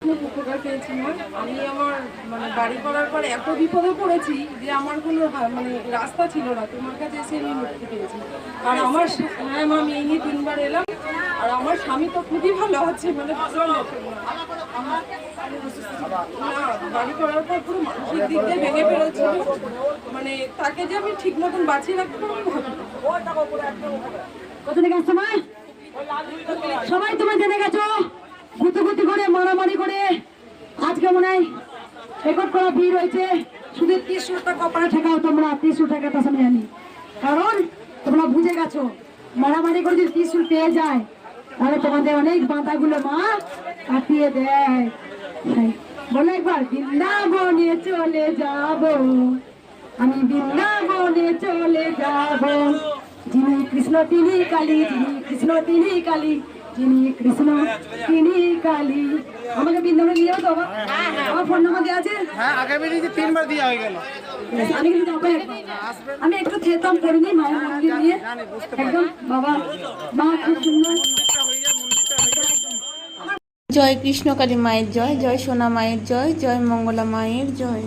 খুব উপকার পেয়েছি মা। আমি আমার মানে বাড়ি করার পর এত বিপদে পড়েছি যে আমার কোনো মানে রাস্তা ছিল না, তোমার কাছে এসে আমি মুক্তি পেয়েছি। আর আমার হ্যাঁ মা, আমি এই নিয়ে 3বার এলাম। আর আমার স্বামী তো খুবই ভালো আছে, মানে না বাড়ি করার পর পুরো মানসিক দিক দিয়ে ভেঙে ফেলেছিল, মানে তাকে যে আমি ঠিক মতন বাঁচিয়ে রাখতে পারবো ভাবি। কোথা থেকে আসছো মা? সবাই তোমরা জেনে গেছো গুতি করে মারামারি করে আজকে মনে হয় রেকর্ড করা ভিড় হয়েছে। শুধু 30 টাকা কপালে ঠেকাও তোমরা, 30 টাকা তো সামনে জানি, কারণ তোমরা বুঝে গেছো মারামারি করে যদি 30 পেয়ে যায় তাহলে তোমাদের অনেক বাঁধাগুলো মা কাটিয়ে দেয়। বলো একবার, বৃন্দাবনে চলে যাব, আমি বৃন্দাবনে চলে যাব, যিনি কৃষ্ণ তিনি কালী, যিনি কৃষ্ণ তিনি কালী, যিনি কৃষ্ণ তিনি কালী। আমাকে বৃন্দাবনে দিয়ে যাবো তো? আমার ফোন নাম্বার দেওয়া আছে। হ্যাঁ, আগামী দিনে 3বার দেওয়া হয়ে গেল। আমি কিন্তু যাবো একবার। আমি একটু থেতাম করিনি মায়ের মন্দির নিয়ে একদম। বাবা মা খুব সুন্দর। জয় কৃষ্ণকালী মায়ের জয়, জয় সোনা মায়ের জয়, জয় মঙ্গলা মায়ের জয়।